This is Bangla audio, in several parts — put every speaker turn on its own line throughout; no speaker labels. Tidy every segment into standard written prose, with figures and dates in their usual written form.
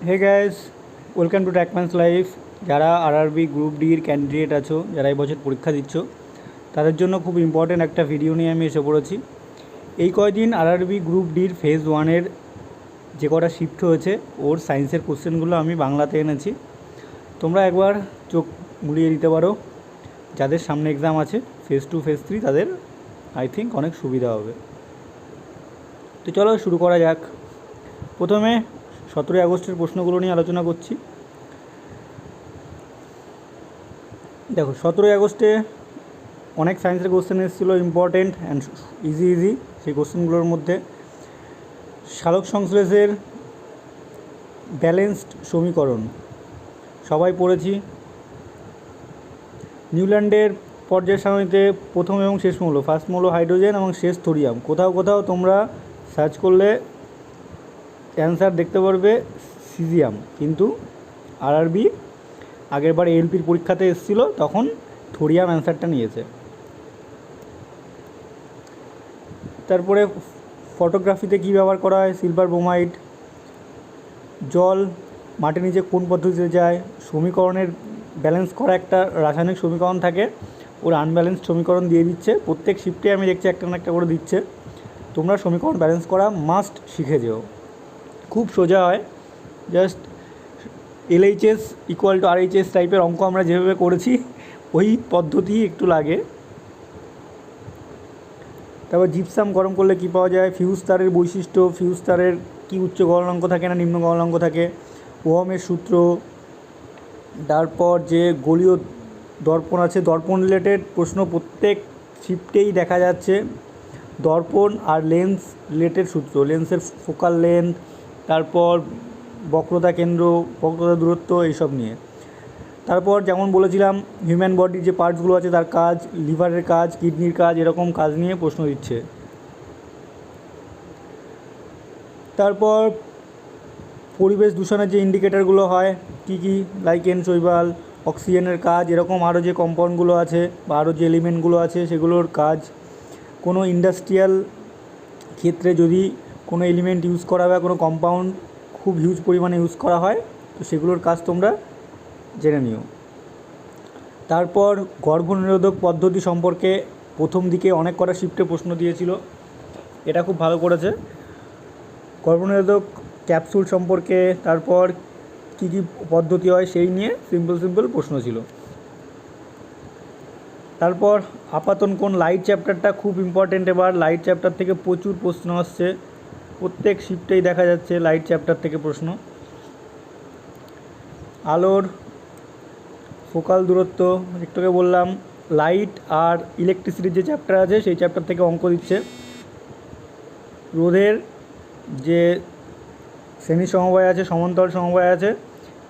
Hey guys, welcome to Tackman's life. যারা আরআরবি গ্রুপ ডির ক্যান্ডিডেট আছো, যারা এই বছর পরীক্ষা দিচ্ছ, তাদের জন্য খুব ইম্পর্ট্যান্ট একটা ভিডিও নিয়ে আমি এসে পড়েছি। এই কয়দিন আরআরবি গ্রুপ ডির ফেজ ওয়ানের যে কটা শিফট হয়েছে, ওর সায়েন্সের কোশ্চেনগুলো আমি বাংলাতে এনেছি। তোমরা একবার চোখ মুড়িয়ে দিতে পারো। যাদের সামনে এক্সাম আছে ফেজ টু ফেজ থ্রি, তাদের আই থিঙ্ক অনেক সুবিধা হবে। তো চলো শুরু করা যাক। প্রথমে 17ই আগস্টের প্রশ্নগুলো নিয়ে আলোচনা করছি। দেখো, 17ই আগস্টে অনেক সায়েন্সের কোশ্চেন এসেছিলো, ইম্পর্টেন্ট অ্যান্ড ইজি। সেই কোশ্চেনগুলোর মধ্যে সালোক সংশ্লেষের ব্যালেন্সড সমীকরণ সবাই পড়েছি। নিউল্যান্ডের পর্যায় সারণীতে প্রথম এবং শেষ মৌল, ফার্স্ট মৌল হাইড্রোজেন এবং শেষ থোরিয়াম। কোথাও তোমরা সার্চ করলে অ্যান্সার দেখতে পারবে সিজিয়াম, কিন্তু আরআরবি আগেরবার এএলপির পরীক্ষাতে এসেছিলো, তখন থোরিয়াম অ্যান্সারটা নিয়েছে। তারপরে ফটোগ্রাফিতে কী ব্যবহার করা হয়, সিলভার ব্রোমাইড। জল মাটির নিচে কোন পদ্ধতিতে যায়, সমীকরণের ব্যালেন্স করা একটা রাসায়নিক সমীকরণ থাকে, ওর আনব্যালেন্সড সমীকরণ দিয়ে দিচ্ছে। প্রত্যেক শিফটে আমি দেখছি একটা না একটা করে দিচ্ছে। তোমরা সমীকরণ ব্যালেন্স করা মাস্ট শিখে যেও, খুব সোজা হয়। Just LHS equal to RHS টাইপের অঙ্ক আমরা যেভাবে করেছি, ওই পদ্ধতি একটু লাগে। তারপর জিপসাম গরম করলে কী পাওয়া যায়, ফিউজ তারের বৈশিষ্ট্য, ফিউজ তারের কী উচ্চ গলনাঙ্ক থাকে না নিম্ন গলনাঙ্ক থাকে, ওহমের সূত্র। তারপর যে গোলীয় দর্পণ আছে, দর্পণ রিলেটেড প্রশ্ন প্রত্যেক শিফটেই দেখা যাচ্ছে। দর্পণ আর লেন্স রিলেটেড সূত্র, লেন্সের ফোকাল লেন্থ, তারপর বক্রতা কেন্দ্র, বক্রতা দূরত্ব, এইসব নিয়ে। তারপর যেমন বলেছিলাম, হিউম্যান বডির যে পার্টসগুলো আছে তার কাজ, লিভারের কাজ, কিডনির কাজ, এরকম কাজ নিয়ে প্রশ্ন দিচ্ছে। তারপর পরিবেশ দূষণের যে ইন্ডিকেটারগুলো হয় কী কী, লাইকেন, শৈবাল, অক্সিজেনের কাজ, এরকম আরও যে কম্পাউন্ডগুলো আছে বা আরও যে এলিমেন্টগুলো আছে সেগুলোর কাজ। কোনো ইন্ডাস্ট্রিয়াল ক্ষেত্রে যদি কোনো এলিমেন্ট ইউজ করা হয়, কোনো কম্পাউন্ড খুব হিউজ পরিমাণে ইউজ করা হয়, তো সেগুলোর কাজ তোমরা জেনে নিও। তারপর গর্ভনিরোধক পদ্ধতি সম্পর্কে প্রথম দিকে অনেক কটা শিফটে প্রশ্ন দিয়েছিল, এটা খুব ভালো করেছে। গর্ভনিরোধক ক্যাপসুল সম্পর্কে, তারপর কী কী পদ্ধতি হয় সেই নিয়ে সিম্পল প্রশ্ন ছিল। তারপর আপাতন কোণ, লাইট চ্যাপ্টারটা খুব ইম্পর্টেন্ট। এবার লাইট চ্যাপ্টার থেকে প্রচুর প্রশ্ন আসছে, প্রত্যেক শিফটেই দেখা যাচ্ছে লাইট চ্যাপ্টার থেকে প্রশ্ন। আলোর ফোকাল দূরত্ব, একটুকে বললাম। লাইট আর ইলেকট্রিসিটির যে চ্যাপ্টার আছে সেই চ্যাপ্টার থেকে অঙ্ক দিচ্ছে। রোধের যে শ্রেণী সমবায় আছে, সমান্তরাল সমবায় আছে,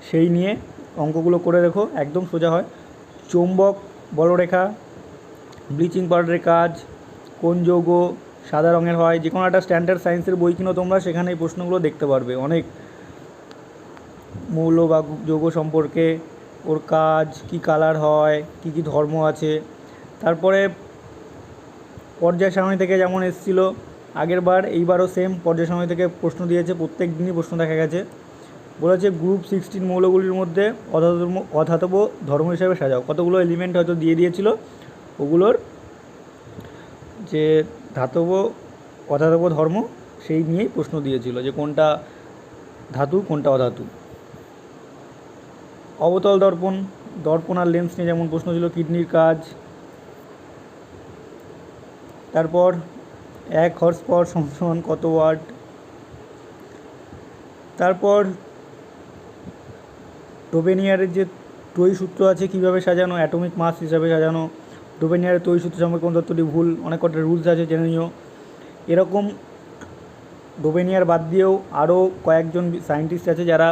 সেই নিয়ে অঙ্কগুলো করে দেখো, একদম সোজা হয়। চৌম্বক বলরেখা, ব্লিচিং পাউডারের কাজ, কোন যৌগ সাদা রঙের হয়। যে কোনো একটা স্ট্যান্ডার্ড সায়েন্সের বই কিনো তোমরা, সেখানে এই প্রশ্নগুলো দেখতে পারবে। অনেক মৌল বা যৌগ সম্পর্কে, ওর কাজ, কি কালার হয়, কি কি ধর্ম আছে। তারপরে পর্যায় সারণী থেকে যেমন এসেছিলো আগেরবার, এইবারও সেম পর্যায় সারণী থেকে প্রশ্ন দিয়েছে, প্রত্যেক দিনই প্রশ্ন দেখা গেছে। বলেছে গ্রুপ 16 মৌলগুলির মধ্যে অধাতব ধর্ম হিসাবে সাজাও। কতগুলো এলিমেন্ট হয়তো দিয়ে দিয়েছিল, ওগুলোর যে ধাতব অধাতব ধর্ম সেই নিয়েই প্রশ্ন দিয়েছিল, যে কোনটা ধাতু কোনটা অধাতু। অবতল দর্পণ, দর্পণ আর লেন্স নিয়ে যেমন প্রশ্ন ছিল, কিডনির কাজ। তারপর 1 হর্স পাওয়ার সমান কত ওয়াট। তারপর ডোবেনিয়ারের যে ত্রয়ী সূত্র আছে কীভাবে সাজানো, অ্যাটমিক মাস হিসাবে সাজানো। ডোবেনিয়ারের ত্রয়ী সূত্র সম্পর্কে কোন তত্ত্বটি ভুল, অনেক কটা রুলস আছে, জেনে নিও। এরকম ডোবেনিয়ার বাদ দিয়েও আরও কয়েকজন সায়েন্টিস্ট আছে যারা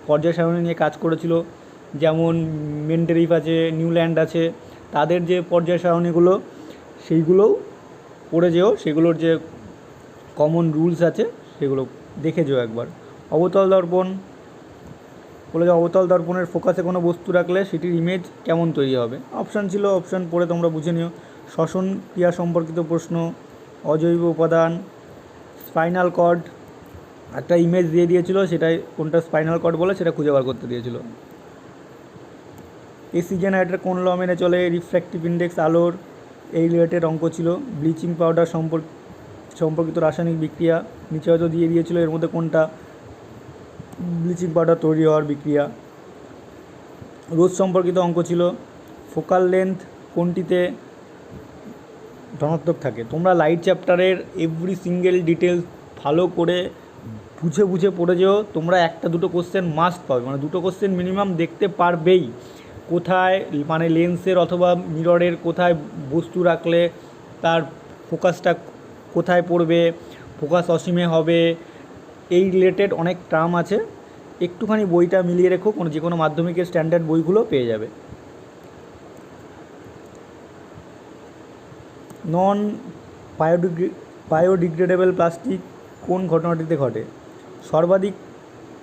পর্যায় সারণী নিয়ে কাজ করেছিল, যেমন মেন্ডেলিভ আছে, নিউল্যান্ড আছে। তাদের যে পর্যায় সারণীগুলো সেইগুলোও পড়ে যেও, সেগুলোর যে কমন রুলস আছে সেগুলো দেখে যেও একবার। অবতল দর্পণ বলে, যে অবতল দর্পণের ফোকাসে কোনো বস্তু রাখলে সেটির ইমেজ কেমন তৈরি হবে। অপশান ছিল, অপশান পড়ে তোমরা বুঝে নিও। শ্বসন ক্রিয়া সম্পর্কিত প্রশ্ন, অজৈব উপাদান, স্পাইনাল কর্ড, একটা ইমেজ দিয়ে দিয়েছিল, সেটাই কোনটা স্পাইনাল কর্ড বলে সেটা খুঁজে বার করতে দিয়েছিল। এসি জেনারেটর কোন ল মেনে চলে? রিফ্র্যাক্টিভ ইন্ডেক্স আলোর এই রিলেটেড অঙ্ক ছিল। ব্লিচিং পাউডার সম্পর্কিত রাসায়নিক বিক্রিয়া নিচে হয়তো দিয়ে দিয়েছিল, এর মধ্যে কোনটা ব্লিচিং পাউডার তৈরি হওয়ার বিক্রিয়া। রোধ সম্পর্কিত অঙ্ক ছিল। ফোকাল লেন্থ কোনটিতে ধনাত্মক থাকে? তোমরা লাইট চ্যাপ্টারের এভরি সিঙ্গেল ডিটেলস ভালো করে বুঝে বুঝে পড়ে যেও, তোমরা একটা দুটো কোশ্চেন মাস্ট পাবে, মানে দুটো কোশ্চেন মিনিমাম দেখতে পারবেই। কোথায় মানে লেন্সের অথবা মিররের কোথায় বস্তু রাখলে তার ফোকাসটা কোথায় পড়বে, ফোকাস অসীমে হবে, এই রিলেটেড অনেক টার্ম আছে। একটুখানি বইটা মিলিয়ে রেখো, যে কোনো মাধ্যমিকের স্ট্যান্ডার্ড বইগুলো পেয়ে যাবে। নন বায়োডিগ্রেডেবল প্লাস্টিক কোন ঘটনাটিতে ঘটে? সর্বাধিক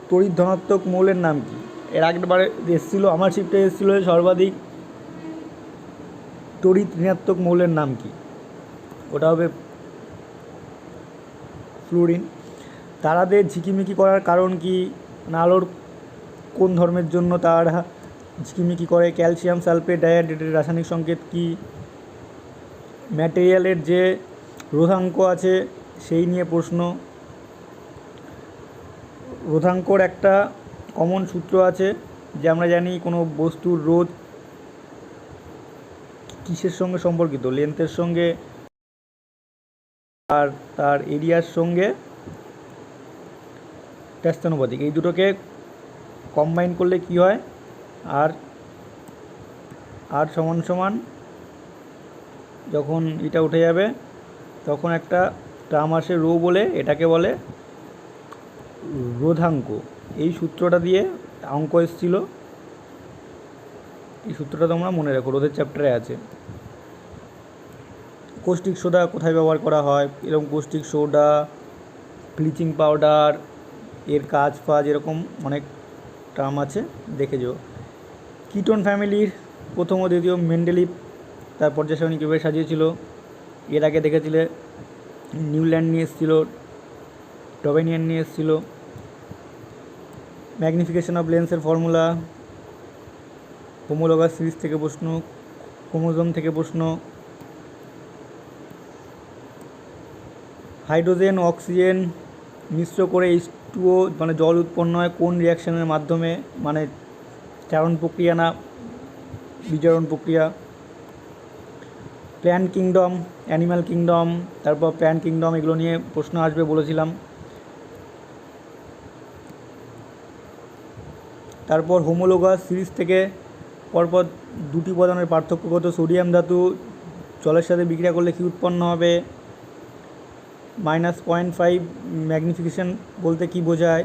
তড়িৎ ধনাত্মক মৌলের নাম কি? এর আগেরবারে এসেছিলো, আমার শিফটে এসেছিলো সর্বাধিক তড়িৎ ঋণাত্মক মৌলের নাম কি? ওটা হবে ফ্লুরিন। তারাদের ঝিকিমিকি করার কারণ কি? না, আলোর কোন ধর্মের জন্য তারা ঝিকিমিকি করে? ক্যালসিয়াম সালফেট ডাইহাইড্রেটের রাসায়নিক সংকেত কি? ম্যাটেরিয়ালের যে রোধাঙ্ক আছে সেই নিয়ে প্রশ্ন। রোধাঙ্কর একটা কমন সূত্র আছে, যে আমরা জানি কোনো বস্তুর রোধ কিসের সঙ্গে সম্পর্কিত? লেন্থের সঙ্গে আর তার এরিয়ার সঙ্গে ব্যস্তানুপাতিক। এই দুটোকে কম্বাইন করলে কি হয়? আর সমান সমান যখন এটা উঠে যাবে তখন একটা টার্ম আসে রো বলে, এটাকে বলে রোধাঙ্ক। এই সূত্রটা দিয়ে অঙ্ক এসেছিল, এই সূত্রটা তোমরা মনে রাখো, রোধের চ্যাপ্টারে আছে। কৌষ্টিক সোডা কোথায় ব্যবহার করা হয়? এরকম কৌষ্টিক সোডা, ব্লিচিং পাউডার, এর কাজ এরকম অনেক টার্ম আছে, দেখে যাও। কিটোন ফ্যামিলির প্রথম ও দ্বিতীয় মেন্ডেলিভ তার পর্যায় সারণী কীভাবে সাজিয়েছিল? এর আগে দেখেছিলে নিউল্যান্ড নিয়ে এসেছিল, ডবেনিয়ান নিয়ে এসেছিল। ম্যাগনিফিকেশন অফ লেন্সের ফর্মুলা, হোমোলোগাস সিরিজ থেকে প্রশ্ন, ক্রোমোজোম থেকে প্রশ্ন। হাইড্রোজেন ও অক্সিজেন মিশ্র করে H2O মানে জল উৎপন্ন হয় কোন রিয়াকশনের মাধ্যমে? মানে চারণ প্রক্রিয়া না বিজারণ প্রক্রিয়া। প্ল্যান্ট কিংডম, অ্যানিম্যাল কিংডম, তারপর প্ল্যান্ট কিংডম, এগুলো নিয়ে প্রশ্ন আসবে বলেছিলাম। তারপর হোমোলোগাস সিরিজ থেকে পরপর দুটি উপাদানের পার্থক্য কত? সোডিয়াম ধাতু জলের সাথে বিক্রিয়া করলে কী উৎপন্ন হবে? -0.5 ম্যাগনিফিকেশন বলতে কি বোঝায়?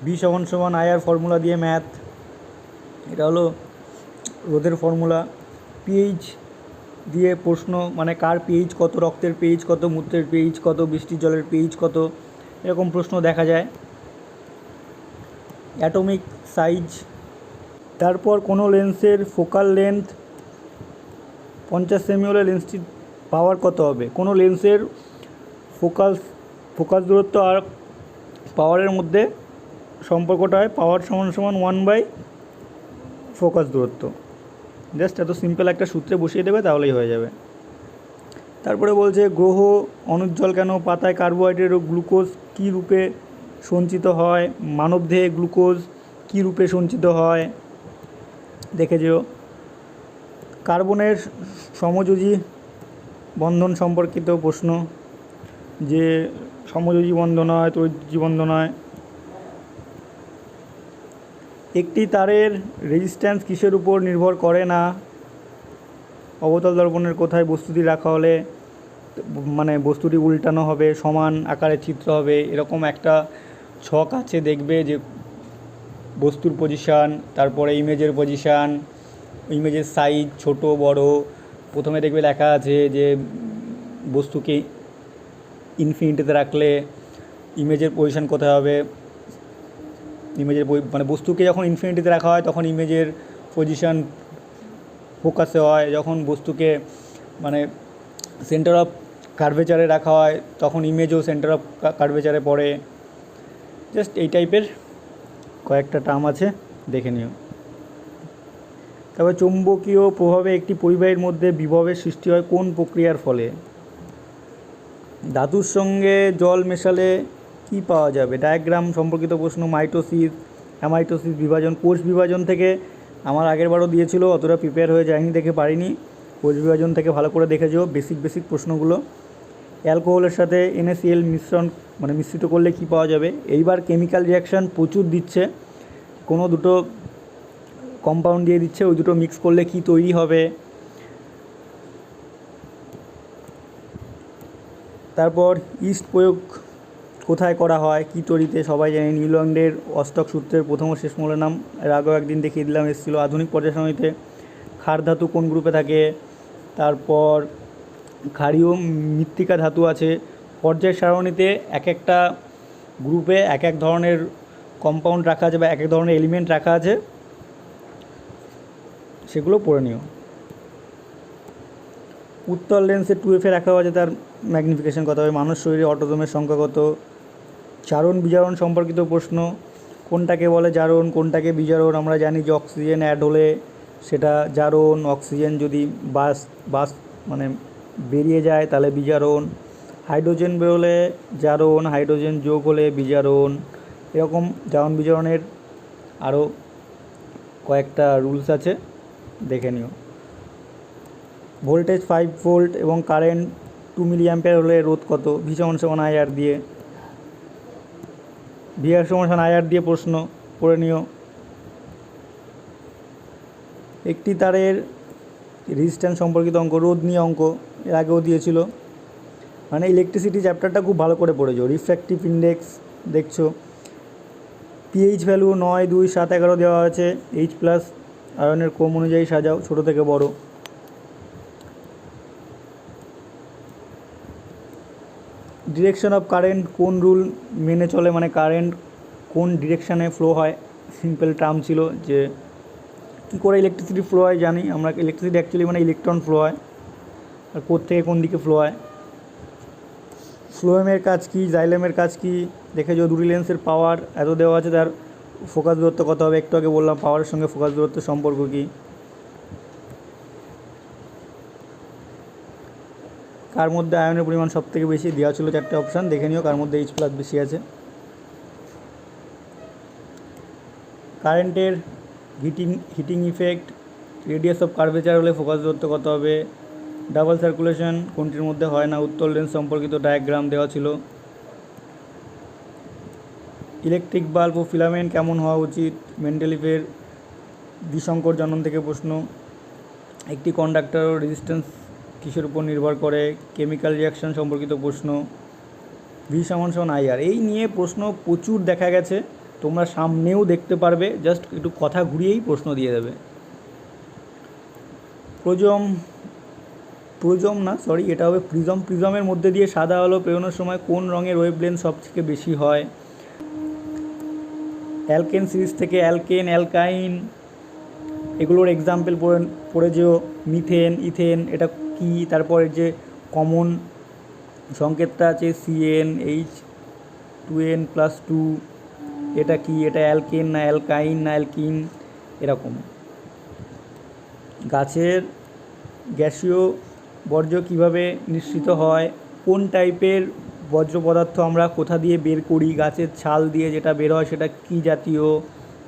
V = IR ফর্মুলা দিয়ে ম্যাথ, এটা হলো রোধের ফর্মুলা। পিএইচ দিয়ে প্রশ্ন, মানে কার পিএইচ কত, রক্তের পিএইচ কত, মূত্রের পিএইচ কত, বৃষ্টির জলের পিএইচ কত, এরকম প্রশ্ন দেখা যায়। Atomic size. তারপর কোনো লেন্সের ফোকাল লেন্থ 50 সেমি হলে লেন্সটির পাওয়ার কত হবে? কোনো লেন্সের ফোকাস দূরত্ব আর পাওয়ারের মধ্যে সম্পর্কটা হয় পাওয়ার = 1/, ফোকাস দূরত্ব। জাস্ট এত সিম্পল একটা সূত্রে বসিয়ে দেবে, তাহলেই হয়ে যাবে। তারপরে বলছে গ্রহ অনুজ্জ্বল কেন? পাতায় কার্বোহাইড্রেট ও গ্লুকোজ কী রূপে সঞ্চিত হয়? মানবদেহে গ্লুকোজ কী রূপে সঞ্চিত হয়? দেখে যেও। কার্বনের সমযোজী বন্ধন সম্পর্কিত প্রশ্ন, যে সমযোজী বন্ধন হয়, তড়িৎযোজী বন্ধন হয়। একটি তারের রেজিস্ট্যান্স কিসের উপর নির্ভর করে না? অবতল দর্পণের কোথায় বস্তুটি রাখা হলে মানে বস্তুটি উল্টানো হবে, সমান আকারে চিত্র হবে, এরকম একটা ছক আছে, দেখবে যে বস্তুর পজিশান, তারপরে ইমেজের পজিশান, ইমেজের সাইজ, ছোট বড়। প্রথমে দেখবে লেখা আছে যে বস্তুকে ইনফিনিটিতে রাখলে ইমেজের পজিশান কোথায় হবে, ইমেজের মানে বস্তুকে যখন ইনফিনিটিতে রাখা হয় তখন ইমেজের পজিশান ফোকাসে হয়, যখন বস্তুকে মানে সেন্টার অফ কার্ভেচারে রাখা হয় তখন ইমেজও সেন্টার অফ কার্ভেচারে পড়ে। জাস্ট এই টাইপের কয়েকটা টার্ম আছে, দেখে নিও। তারপর চৌম্বকীয় প্রভাবে একটি পরিবাহীর মধ্যে বিভবের সৃষ্টি হয় কোন প্রক্রিয়ার ফলে? ধাতুর সঙ্গে জল মেশালে কি পাওয়া যাবে? ডায়াগ্রাম সম্পর্কিত প্রশ্ন। মাইটোসিস, অ্যামাইটোসিস, বিভাজন। কোষ বিভাজন থেকে আমার আগের বারও দিয়েছিল, অতটা প্রিপেয়ার হয়ে যায়নি দেখে পারিনি। কোষ বিভাজন থেকে ভালো করে দেখেছো বেসিক প্রশ্নগুলো। অ্যালকোহলের সাথে NaCl মিশ্রিত করলে কি পাওয়া যাবে? এইবার কেমিক্যাল রিয়াকশান প্রচুর দিচ্ছে, কোনো দুটো কম্পাউন্ড দিয়ে দিচ্ছে, ওই দুটো মিক্স করলে কি তৈরি হবে। তারপর ইস্ট প্রয়োগ কোথায় করা হয়, কী তৈরিতে? সবাই জানি নিউল্যান্ডের অষ্টক সূত্রের প্রথম ও শেষ মূলের নাম, এর আগেও একদিন দেখিয়ে দিলাম, এসেছিলো। আধুনিক পর্যায় সারণীতে ক্ষার ধাতু কোন গ্রুপে থাকে? তারপর ক্ষারীয় মৃত্তিকা ধাতু আছে। পর্যায় সারণীতে এক একটা গ্রুপে এক এক ধরনের কম্পাউন্ড রাখা আছে বা এক এক ধরনের এলিমেন্ট রাখা আছে, সেগুলো পড়ে নিও। উত্তল লেন্সে 2F রাখা আছে, তার ম্যাগনিফিকেশন কত হবে? মানুষ শরীরে অটোজোমের সংখ্যা কত? জারণ বিজারণ সম্পর্কিত প্রশ্ন। কোনটাকে বলে জারণ, কোনটাকে বিজারণ? আমরা জানি যে অক্সিজেন অ্যাড হলে সেটা জারণ, অক্সিজেন যদি বাস বেরিয়ে যায় তাহলে বিজারণ, হাইড্রোজেন বেরোলে জারণ, হাইড্রোজেন যোগ হলে বিজারণ। এরকম জারণ বিজারণের আরও কয়েকটা রুলস আছে, দেখে নিও। ভোল্টেজ 5 ভোল্ট এবং কারেন্ট 2 মিলি অ্যাম্পিয়ার হলে রোধ কত? V = IR দিয়ে, VR = IR দিয়ে প্রশ্ন পড়ে নিও। একটি তারের রেজিস্ট্যান্স সম্পর্কিত অঙ্ক, রোধ নিয়ে অঙ্ক এর আগেও দিয়েছিল। ইলেকট্রিসিটি চ্যাপ্টারটা খুব ভালো করে পড়েছো। রিফ্র্যাক্টিভ ইন্ডেক্স দেখছো, pH ভ্যালু 9, 2, 7, 11 দেওয়া আছে। H+ আয়নের ক্রম অনুযায়ী সাজাও, ছোটো থেকে বড়। ডিরেকশন অফ কারেন্ট কোন রুল মেনে চলে? কারেন্ট কোন ডিরেকশানে ফ্লো হয়, সিম্পল টার্ম ছিল যে কী করে ইলেকট্রিসিটি ফ্লো হয় জানি আমরা। ইলেকট্রিসিটি অ্যাকচুয়ালি ইলেকট্রন ফ্লো হয়, আর থেকে কোন দিকে ফ্লো হয়। ফ্লোয়েমের কাজ কী, জাইলেমের কাজ কী দেখেছো। দুটি লেন্সের পাওয়ার এত দেওয়া আছে, তার ফোকাস দূরত্ব কত হবে? একটু আগে বললাম পাওয়ারের সঙ্গে ফোকাস দূরত্বের সম্পর্ক কী। কার মধ্যে আয়নের পরিমাণ সব থেকে বেশি? দেওয়া ছিল 4টে অপশান, দেখে নিও কার মধ্যে H+ বেশি আছে। কারেন্টের heating effect, radius of curvature হলে ফোকাস দূরত্ব কত হবে? ডাবল সার্কুলেশন কোনটির মধ্যে হয় না? উত্তল লেন্স সম্পর্কিত ডায়াগ্রাম দেওয়া ছিল। ইলেকট্রিক বাল্ব ও ফিলামেন্ট কেমন হওয়া উচিত? মেন্ডেলিফের দ্বিসংকর জনন থেকে প্রশ্ন। একটি কন্ডাক্টর ও রেজিস্ট্যান্স কিসের উপর নির্ভর করে? কেমিক্যাল রিয়াকশান সম্পর্কিত প্রশ্ন। V = IR। এই নিয়ে প্রশ্ন প্রচুর দেখা গেছে, তোমরা সামনেও দেখতে পারবে, জাস্ট একটু কথা ঘুরিয়েই প্রশ্ন দিয়ে দেবে। এটা হবে প্রিজম। প্রিজমের মধ্যে দিয়ে সাদা আলো প্রেরণের সময় কোন রঙের ওয়েভলেন্থ সবথেকে বেশি হয়? অ্যালকেন সিরিজ থেকে অ্যালকেন, অ্যালকাইন, এগুলোর এক্সাম্পল পড়ে যেও। মিথেন, ইথেন, এটা কি? তারপরে যে কমন সংকেতটা আছে CnH2n+2, এটা কি? এটা অ্যালকেন না অ্যালকাইন না অ্যালকিন? এরকম। গাছের গ্যাসীয় বর্জ্য কীভাবে নিঃসৃত হয়? কোন টাইপের বর্জ্য পদার্থ আমরা কোথা দিয়ে বের করি? গাছের ছাল দিয়ে যেটা বের হয় সেটা কী জাতীয়?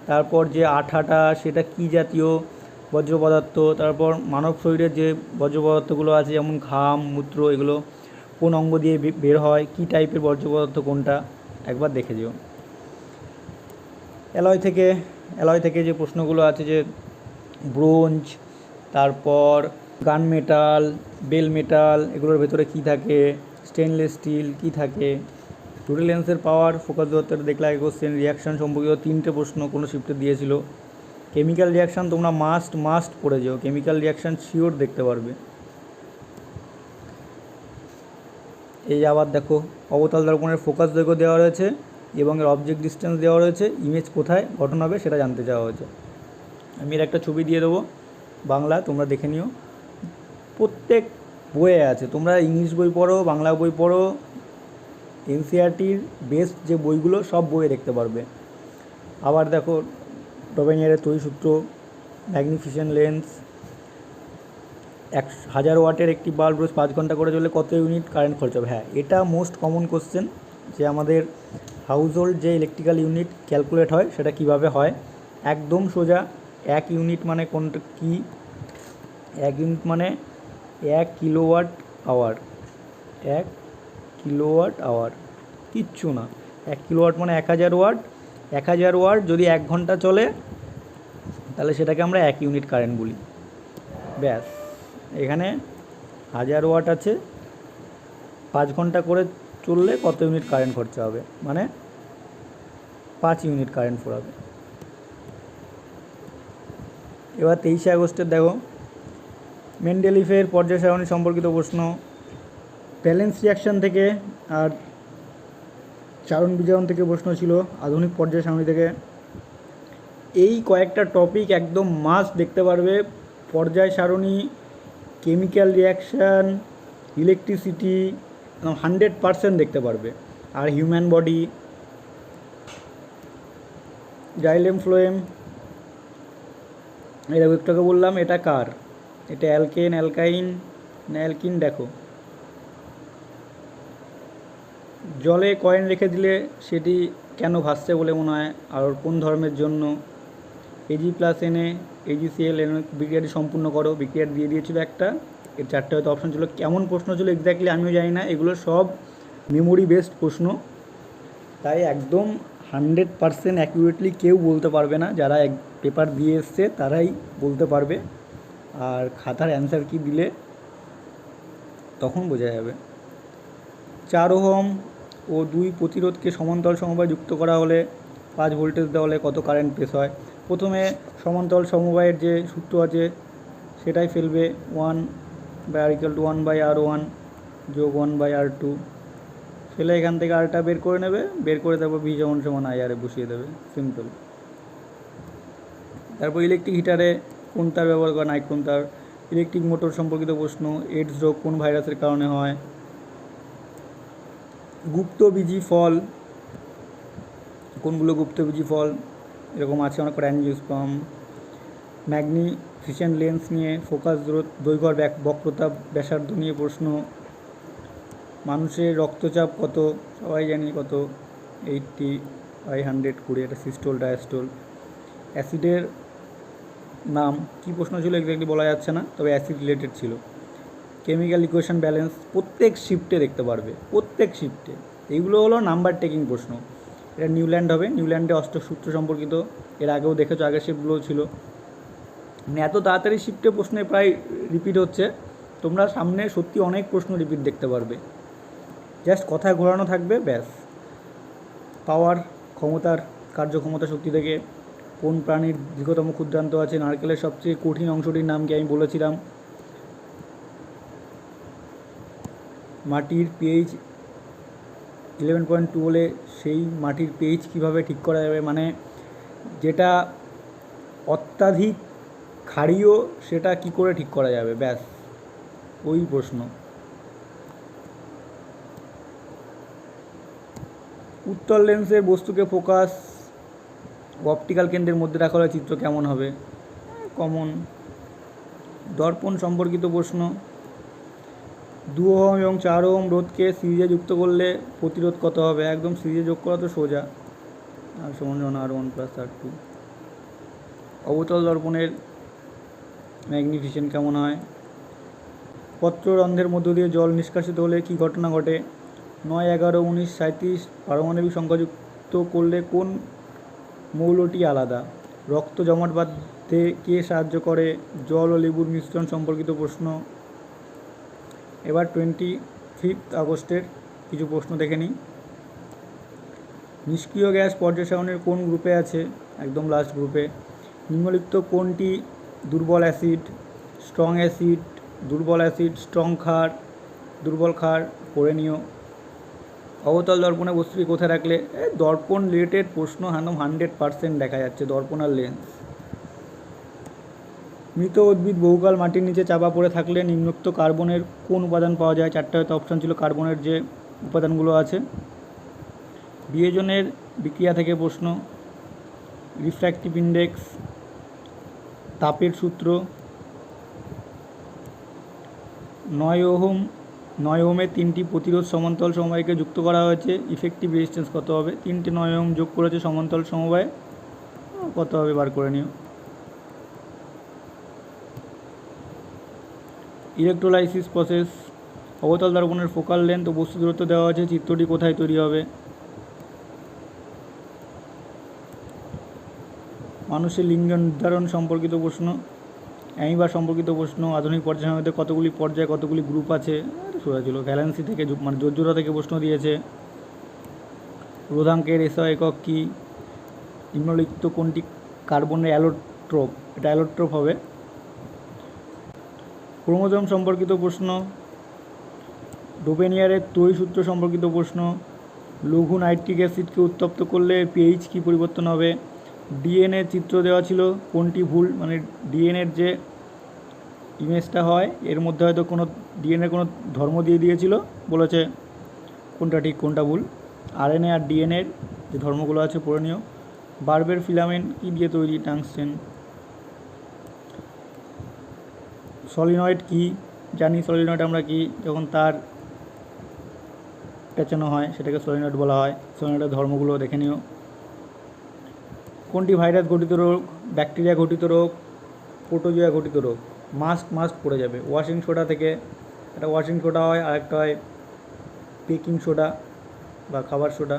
তারপর যে আঠাটা সেটা কী জাতীয় বর্জ্য পদার্থ? তারপর মানব শরীরের যে বর্জ্য পদার্থগুলো আছে যেমন ঘাম, মূত্র, এগুলো কোন অঙ্গ দিয়ে বের হয়? কী টাইপের বর্জ্য পদার্থ কোনটা? একবার দেখে যেও। অ্যালয় থেকে যে প্রশ্নগুলো আছে, যে ব্রোঞ্জ, তারপর গান মেটাল, বেল মেটাল, এগুলোর ভেতরে কী থাকে? স্টেনলেস স্টিল কী থাকে? দুটি লেন্সের পাওয়ার, ফোকাস দূরত্বটা দেখলে আগে কোশ্চেন। রিয়াকশান সম্পর্কিত 3টে প্রশ্ন কোনো শিফটে দিয়েছিল। কেমিক্যাল রিয়াকশান তোমরা মাস্ট পড়ে যাও, কেমিক্যাল রিয়াকশান শিওর দেখতে পারবে। এই আবার দেখো, অবতল দর্পণের ফোকাস দৈর্ঘ্য দেওয়া রয়েছে এবং এর অবজেক্ট ডিস্টেন্স দেওয়া রয়েছে, ইমেজ কোথায় গঠন হবে সেটা জানতে চাওয়া হয়েছে। আমি এর একটা ছবি দিয়ে দেবো বাংলা, তোমরা দেখে নিও। প্রত্যেক বইয়ে আছে, তোমরা ইংলিশ বই পড়ো, বাংলা বই পড়ো, এনসিইআরটির বেস্ট যে বইগুলো সব বইয়ে দেখতে পারবে। আবার দেখো ডবেনিয়ারের তড়িৎসূত্র, ম্যাগনিফিসেন্ট লেন্স, 1000 ওয়াটের একটি বাল্ব রোজ 5 ঘন্টা করে চললে কত ইউনিট কারেন্ট খরচ হবে। হ্যাঁ, এটা মোস্ট কমন কোশ্চেন, যে আমাদের হাউস হোল্ড যে ইলেকট্রিক্যাল ইউনিট ক্যালকুলেট হয় সেটা কিভাবে হয়। একদম সোজা, 1 ইউনিট মানে কোনটা কি, 1 ইউনিট মানে 1 কিলোওয়াট আওয়ার, 1 কিলোওয়াট আওয়ার, কিচ্ছু না। 1 কিলোওয়াট মানে 1000 ওয়াট, 1000 ওয়াট যদি 1 ঘন্টা চলে তাহলে সেটাকে আমরা 1 ইউনিট কারেন্ট বলি। ব্যাস, এখানে 1000 ওয়াট আছে, 5 ঘন্টা করে চললে কত ইউনিট কারেন্ট খরচা হবে, মানে 5 ইউনিট কারেন্ট ফোরাবে। এবার 23শে আগস্টের দেখো, মেন্ডেলিফের পর্যায় সারণী সম্পর্কিত প্রশ্ন, ব্যালেন্স রিয়াকশান থেকে আর চারণ বিজারণ থেকে প্রশ্ন ছিল, আধুনিক পর্যায় সারণী থেকে। এই কয়েকটা টপিক একদম মাস্ট দেখতে পারবে। পর্যায় সারণী, কেমিক্যাল রিয়াকশান, ইলেকট্রিসিটি 100% দেখতে পারবে। আর হিউম্যান বডি, জাইলেম ফ্লোয়েম, এটা একটাকে বললাম, এটা কার, এটা অ্যালকেন, অ্যালকাইন না অ্যালকিন। দেখো, জলে কয়েন রেখে দিলে সেটি কেন ভাসছে বলে মনে হয়, আর কোন ধর্মের জন্য। Ag+Na, AgCl বিক্রিয়াটি সম্পূর্ণ করো, বিক্রিয়াটি দিয়ে দিয়েছিল একটা, এর 4টে হয়তো অপশন ছিল। কেমন প্রশ্ন ছিল এক্স্যাক্টলি আমিও জানি না, এগুলো সব মেমোরি বেসড প্রশ্ন, তাই একদম 100% অ্যাকুরেটলি কেউ বলতে পারবে না। যারা পেপার দিয়ে এসছে তারাই বলতে পারবে, আর খাতার অ্যান্সার কি দিলে তখন বোঝা যাবে। 4 ওহম ও 2 প্রতিরোধকে সমান্তরাল সমবায় যুক্ত করা হলে 5 ভোল্টেজ দেওয়া হলে কত কারেন্ট পেশ হয়। প্রথমে সমান্তরাল সমবায়ের যে সূত্র আছে সেটাই ফেলবে, 1/r=1/r1 যোগ 1/r2, ফেলে এখান থেকে আরটা বের করে নেবে, বের করে তারপর V = IR বসিয়ে দেবে, সিম্পল। তারপর ইলেকট্রিক হিটারে কোন তার ব্যবহার করা, নাইট্রোন তার। ইলেকট্রিক মোটর সম্পর্কিত প্রশ্ন, এইডস রোগ কোন ভাইরাসের কারণে হয়। গুপ্তবীজি ফল, কোনগুলো গুপ্তবীজি ফল, এরকম আছে অনেক কটা, অ্যাঞ্জিওস্পার্ম। ম্যাগনিফিসেন্ট লেন্স নিয়ে, ফোকাস দৈর্ঘ্য বক্রতা ব্যাসার্ধ নিয়ে প্রশ্ন। মানুষের রক্তচাপ কত, সবাই জানি কত, 80/100/20, এটা সিস্টোল ডায়াস্টোল। অ্যাসিডের নাম কি প্রশ্ন ছিল এক্স্যাক্টলি বলা যাচ্ছে না, তবে অ্যাসিড রিলেটেড ছিল। কেমিক্যাল ইকুয়েশন ব্যালেন্স প্রত্যেক শিফটে দেখতে পারবে, প্রত্যেক শিফটে। এইগুলো হলো নাম্বার টেকিং প্রশ্ন। এটা নিউল্যান্ড হবে, নিউল্যান্ডে অষ্টক সূত্র সম্পর্কিত, এর আগেও দেখেছো, আগের শিফটগুলোও ছিল। মানে এত তাড়াতাড়ি শিফটে প্রশ্নে প্রায় রিপিট হচ্ছে, তোমরা সামনে সত্যি অনেক প্রশ্ন রিপিট দেখতে পারবে, জাস্ট কথায় ঘোরানো থাকবে, ব্যাস। পাওয়ার, ক্ষমতার, কার্যক্ষমতা শক্তি থেকে। কোন প্রাণীর দীর্ঘতম ক্ষুদ্রান্ত আছে, নারকেলের সবচেয়ে কঠিন অংশটির নাম কি আমি বলেছিলাম। মাটির পিএইচ 11.2 হলে সেই মাটির পিএইচ কীভাবে ঠিক করা যাবে, মানে যেটা অত্যাধিক ক্ষারীয় সেটা কি করে ঠিক করা যাবে, ব্যাস ওই প্রশ্ন। উত্তল লেন্সের বস্তুকে ফোকাস অপটিক্যাল কেন্দ্রের মধ্যে রাখা হলে চিত্র কেমন হবে, কমন। দর্পণ সম্পর্কিত প্রশ্ন, 2 ওহম এবং 4 ওহম রোধকে সিরিজে যুক্ত করলে প্রতিরোধ কত হবে, একদম সিরিজে যোগ করা তো সোজা, R=R1+R2। অবতল দর্পণের ম্যাগনিফিসেন্ট কেমন হয়। পত্ররন্ধ্রের মধ্য দিয়ে জল নিষ্কাশিত হলে কি ঘটনা ঘটে। 9, 11, 19, 37 পারমাণবিক সংখ্যাযুক্ত করলে কোন মৌলটি আলাদা। রক্ত জমাট বাঁধতে কে সাহায্য করে, জল ও লেবুর মিশ্রণ সম্পর্কিত প্রশ্ন। এবার 25 আগস্টের কিছু প্রশ্ন দেখে নিই। নিষ্ক্রিয় গ্যাস পর্যায় সারণীর কোন গ্রুপে আছে, একদম লাস্ট গ্রুপে। নিম্নলিখিত কোনটি দুর্বল অ্যাসিড, স্ট্রং অ্যাসিড, দুর্বল অ্যাসিড, স্ট্রং ক্ষার, দুর্বল ক্ষার, পড়ে নিও। অবতল দর্পণে বস্তুটি কোথায় রাখলে, দর্পণ রিলেটেড প্রশ্ন 100% দেখা যাচ্ছে, দর্পণ আর লেন্স। মৃত উদ্ভিদ বহুকাল মাটির নিচে চাপা পড়ে থাকলে নিম্নোক্ত কার্বনের কোন উপাদান পাওয়া যায়, 4টে হয়তো অপশান ছিল কার্বনের যে উপাদানগুলো আছে। বিয়োজনের বিক্রিয়া থেকে প্রশ্ন, রিফ্র্যাক্টিভ ইন্ডেক্স, তাপের সূত্র, 9 ওহমের 3টি প্রতিরোধ সমান্তরাল সমবায়কে যুক্ত করা হয়েছে, ইফেক্টিভ রেজিস্ট্যান্স কত হবে, 3টে 9 ওহম যোগ করেছে সমান্তরাল সমবায়, কত হবে বার করে নিও। ইলেকট্রোলাইসিস প্রসেস, অবতল দর্পণের ফোকাল লেন্থ ও বস্তু দূরত্ব দেওয়া আছে, চিত্রটি কোথায় তৈরি হবে। মানুষের লিঙ্গ নির্ধারণ সম্পর্কিত প্রশ্ন, অ্যামিবা সম্পর্কিত প্রশ্ন, আধুনিক পর্যায়ের মধ্যে কতগুলি পর্যায় কতগুলি গ্রুপ আছে, সোজা ছিল। ভ্যালেন্সি থেকে মানে জোড়জোড়া থেকে প্রশ্ন দিয়েছে। রোধাঙ্কের এসআই একক কী, নিম্নলিখিত কোনটি কার্বনের অ্যালোট্রোপ, এটা অ্যালোট্রোপ হবে। ক্রোমোজোম সম্পর্কিত প্রশ্ন, ডোপেনিয়ারের ত্রয়ী সূত্র সম্পর্কিত প্রশ্ন, লঘু নাইট্রিক অ্যাসিডকে উত্তপ্ত করলে পিএইচ কী পরিবর্তন হবে, ডিএনএ চিত্র দেওয়া ছিল, কোনটি ভুল, মানে ডিএনএর যে ইমেজটা হয় এর মধ্যে হয়তো কোনো ডিএনএ কোনো ধর্ম দিয়ে দিয়েছিল, বলেছে কোনটা ঠিক কোনটা ভুল। আরএনএ আর ডিএনএর যে ধর্মগুলো আছে পড়ে নিও। বার্বের ফিলামেন্ট কী দিয়ে তৈরি, টাংস্টেন। সলিনয়েড কী, জানি সলিনয়েড আমরা কি, যখন তার পেঁচানো হয় সেটাকে সলিনয়েড বলা হয়। সলিনয়েডের ধর্মগুলো দেখে নিও। কোনটি ভাইরাস ঘটিত রোগ, ব্যাকটেরিয়া ঘটিত রোগ, প্রোটোজোয়া ঘটিত রোগ। মাস্ট পড়ে যাবে। ওয়াশিং সোডা থেকে, একটা ওয়াশিং সোডা হয় আর একটা হয় বেকিং সোডা বা খাবার সোডা।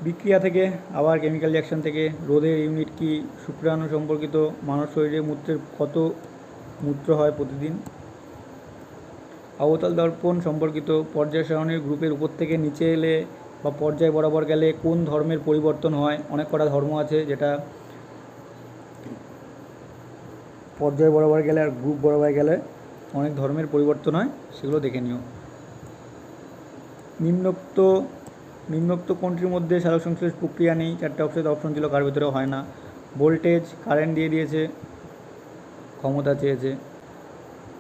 বিক্রিয়া থেকে, আবার কেমিক্যাল রিয়াকশান থেকে। রোদের ইউনিট কি, শুক্রাণু সম্পর্কিত। মানব শরীরে মূত্রের কত মূত্র হয় প্রতিদিন। অবতল দর্পণ সম্পর্কিত, পর্যায় সারণীর গ্রুপের উপর থেকে নিচে এলে বা পর্যায় বরাবর গেলে কোন ধর্মের পরিবর্তন হয়। অনেক কটা ধর্ম আছে, যেটা পর্যায় বরাবর গেলে আর গ্রুপ বরাবর গেলে অনেক ধর্মের পরিবর্তন হয়, সেগুলো দেখে নিও। নিম্নোক্ত কোনটির মধ্যে সালোক সংশ্লেষ প্রক্রিয়া নেই, 4টে অপশন ছিল, কার ভেতরেও হয় না। ভোল্টেজ, কারেন্ট দিয়ে দিয়েছে, ক্ষমতা চেয়েছে।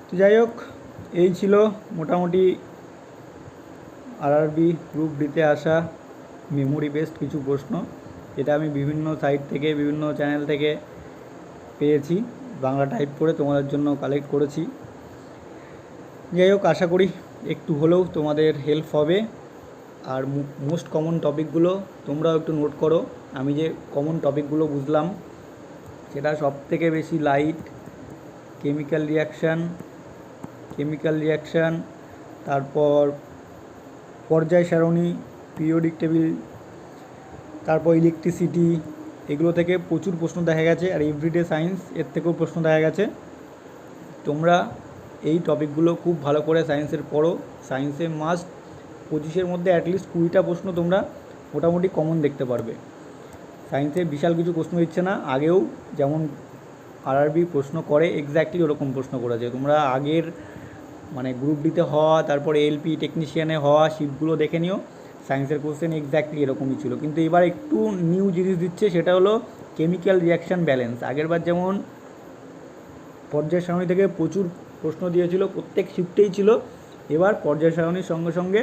তো যাই হোক, এই ছিল মোটামুটি আরআরবি গ্রুপ ডিতে আসা মেমোরি বেসড কিছু প্রশ্ন, যেটা আমি বিভিন্ন সাইট থেকে বিভিন্ন চ্যানেল থেকে পেয়েছি, বাংলা টাইপ করে তোমাদের জন্য কালেক্ট করেছি। যাই হোক, আশা করি একটু হলেও তোমাদের হেল্প হবে। আর মোস্ট কমন টপিকগুলো তোমরাও একটু নোট করো। আমি যে কমন টপিকগুলো বুঝলাম সেটা সব থেকে বেশি লাইট, কেমিক্যাল রিয়াকশান, তারপর পর্যায় সারণী, পিরিয়ডিক টেবিল, তারপর ইলেকট্রিসিটি, এগুলো থেকে প্রচুর প্রশ্ন দেখা গেছে। আর এভরিডে সায়েন্স, এর থেকেও প্রশ্ন দেখা গেছে। তোমরা এই টপিকগুলো খুব ভালো করে সায়েন্সের পড়ো। সায়েন্সে মাস্ট 25-এর মধ্যে অ্যাটলিস্ট 20টা প্রশ্ন তোমরা মোটামুটি কমন দেখতে পারবে। সায়েন্সে বিশাল কিছু প্রশ্ন দিচ্ছে না, আগেও যেমন আরআরবি প্রশ্ন করে এক্স্যাক্টলি ওরকম প্রশ্ন করেছে। তোমরা আগের মানে গ্রুপ ডিতে হওয়া, তারপরে এলপি টেকনিশিয়ানে হওয়া শিটগুলো দেখে নিও, সায়েন্সের কোশ্চেন এক্স্যাক্টলি এরকমই ছিল। কিন্তু এবার একটু নিউ জিনিস দিচ্ছে, সেটা হলো কেমিক্যাল রিয়াকশান ব্যালেন্স। আগেরবার যেমন পর্যায় সারণী থেকে প্রচুর প্রশ্ন দিয়েছিল, প্রত্যেক শিফটেই ছিল, এবার পর্যায় সারণীর সঙ্গে সঙ্গে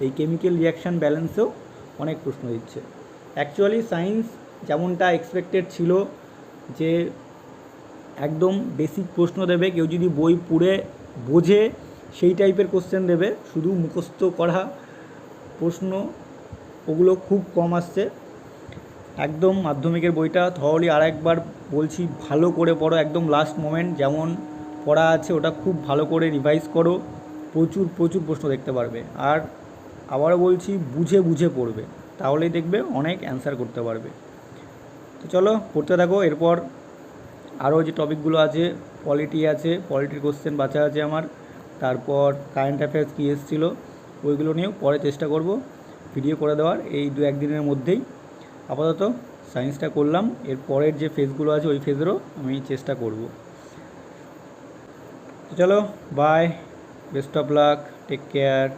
এই কেমিক্যাল রিয়াকশান ব্যালেন্সেও অনেক প্রশ্ন দিচ্ছে। অ্যাকচুয়ালি সায়েন্স যেমনটা এক্সপেক্টেড ছিল যে একদম বেসিক প্রশ্ন দেবে, কেউ যদি বই পড়ে বোঝে সেই টাইপের কোশ্চেন দেবে, শুধু মুখস্থ করা প্রশ্ন ওগুলো খুব কম আসছে। একদম মাধ্যমিকের বইটা থরলি আরেকবার বলছি ভালো করে পড়ো, একদম লাস্ট মোমেন্ট যেমন পড়া আছে ওটা খুব ভালো করে রিভাইজ করো, প্রচুর প্রশ্ন দেখতে পারবে। আর আবারও বলছি বুঝে পড়বে, তাহলেই দেখবে অনেক অ্যান্সার করতে পারবে। তো চলো পড়তে থাকো। এরপর আরও যে টপিকগুলো আছে, পলিটি আছে, পলিটির কোশ্চেন বাঁচা আছে আমার, তারপর কারেন্ট অ্যাফেয়ার্স কী এসেছিলো ওইগুলো নিয়েও পরে চেষ্টা করব ভিডিও করে দেওয়ার এই 2-1 দিনের মধ্যেই। আপাতত সায়েন্সটা করলাম, এর পরের যে ফেজগুলো আছে ওই ফেজেরও আমি চেষ্টা করব। চলো bye, best of luck, take care.